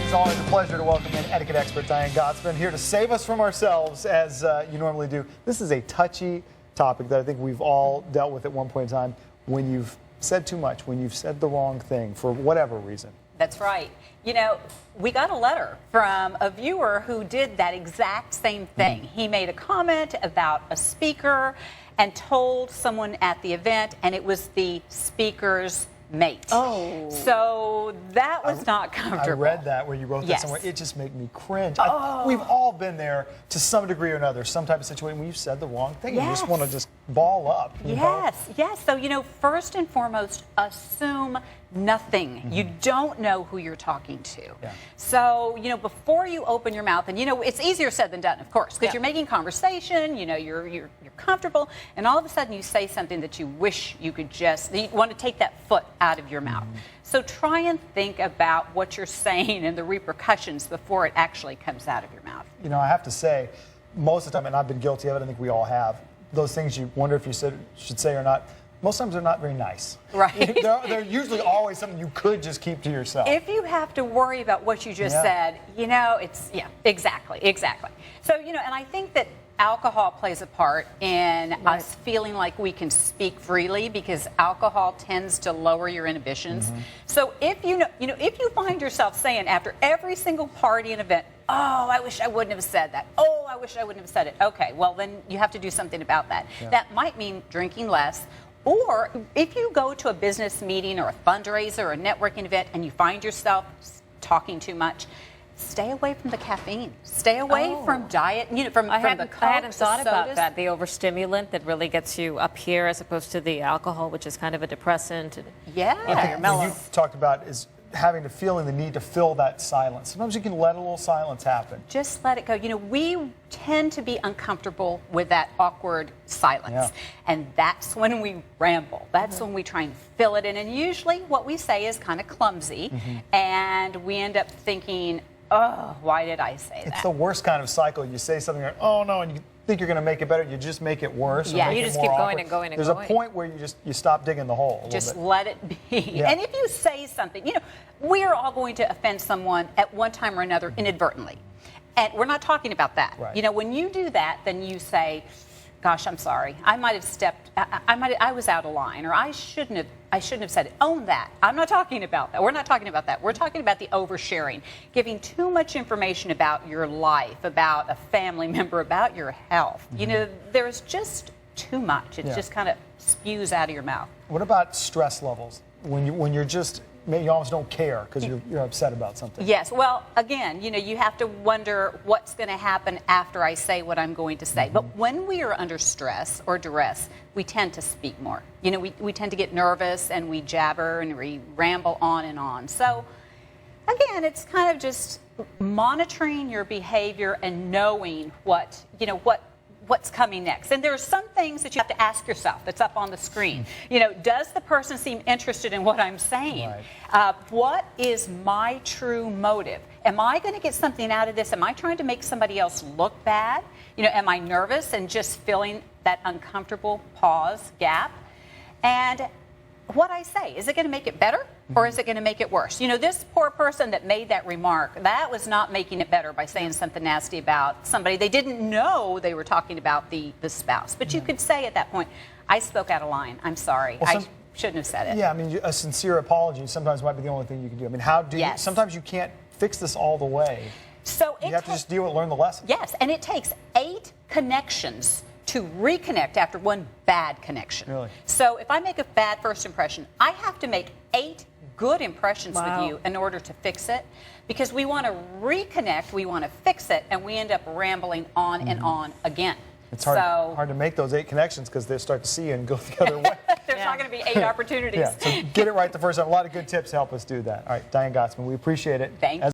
It's always a pleasure to welcome in etiquette expert Diane Gottsman, here to save us from ourselves, as you normally do. This is a touchy topic that I think we've all dealt with at one point in time, when you've said too much, when you've said the wrong thing for whatever reason. That's right. You know, we got a letter from a viewer who did that exact same thing. He made a comment about a speaker and told someone at the event, and it was the speaker's mate. Oh. So that was not comfortable. I read that where you wrote that Yes. somewhere. It just made me cringe. Oh. We've all been there to some degree or another, some type of situation where you've said the wrong thing. Yes. You just want to just ball up. You know? Yes. So, you know, first and foremost, assume nothing. You don't know who you're talking to. Yeah. So, you know, before you open your mouth, and you know, it's easier said than done, of course, because you're making conversation, you know, you're comfortable, and all of a sudden you say something that you wish you could you want to take that foot out of your mouth. So try and think about what you're saying and the repercussions before it actually comes out of your mouth. You know, I have to say, most of the time, and I've been guilty of it, I think we all have, those things you wonder if you should say or not, most times they're not very nice. Right. They're usually always something you could just keep to yourself. If you have to worry about what you just said, you know, exactly. So, you know, and I think that alcohol plays a part in us feeling like we can speak freely, because alcohol tends to lower your inhibitions. So if if you find yourself saying after every single party and event, oh, I wish I wouldn't have said that. Oh, I wish I wouldn't have said it. Okay, well then you have to do something about that. That might mean drinking less. Or if you go to a business meeting or a fundraiser or a networking event and you find yourself talking too much, stay away from the caffeine. Stay away from diet, from the Coke, I hadn't thought the about sodas. that. The overstimulant that really gets you up here, as opposed to the alcohol, which is kind of a depressant. Yeah. What you talked about is feeling the need to fill that silence. Sometimes you can let a little silence happen. Just let it go. You know, we tend to be uncomfortable with that awkward silence. And that's when we ramble. That's when we try and fill it in. And usually what we say is kind of clumsy. And we end up thinking, oh, why did I say that? It's the worst kind of cycle. You say something like, oh no, and you think you're going to make it better, you just make it worse. Yeah, you just keep going and going and There's going. a point where you stop digging the hole. Just let it be. And if you say something, you know, we are all going to offend someone at one time or another inadvertently. And we're not talking about that. Right. You know, when you do that, then you say, gosh, I'm sorry. I might have I was out of line, or I shouldn't have said it. Own that. I'm not talking about that. We're not talking about that. We're talking about the oversharing, giving too much information about your life, about a family member, about your health. You know, there's just too much. It just kind of spews out of your mouth. What about stress levels? When you're just, you almost don't care because you're upset about something. Yes. Well, again, you know, you have to wonder what's going to happen after I say what I'm going to say. But when we are under stress or duress, we tend to speak more. You know, we tend to get nervous and we jabber and we ramble on and on. So, again, it's kind of just monitoring your behavior and knowing what's coming next. And there are some things that you have to ask yourself that's up on the screen. You know, does the person seem interested in what I'm saying? Right. What is my true motive? Am I going to get something out of this? Am I trying to make somebody else look bad? You know, am I nervous and just feeling that uncomfortable pause, gap? And what I say, is it going to make it better or is it going to make it worse? You know, this poor person that made that remark, that was not making it better by saying something nasty about somebody. They didn't know they were talking about the spouse. But you could say at that point, I spoke out of line. I'm sorry. Well, I shouldn't have said it. Yeah, I mean, a sincere apology sometimes might be the only thing you can do. I mean, how do you, sometimes you can't fix this all the way. So you have to just deal with it, learn the lesson. Yes, and it takes 8 connections to reconnect after one bad connection. Really? So if I make a bad first impression, I have to make 8 good impressions with you in order to fix it, because we want to reconnect, we want to fix it, and we end up rambling on and on again. It's hard to make those 8 connections because they start to see you and go the other way. There's not going to be 8 opportunities. So get it right the first time. A lot of good tips to help us do that. All right, Diane Gottsman, we appreciate it. Thank you.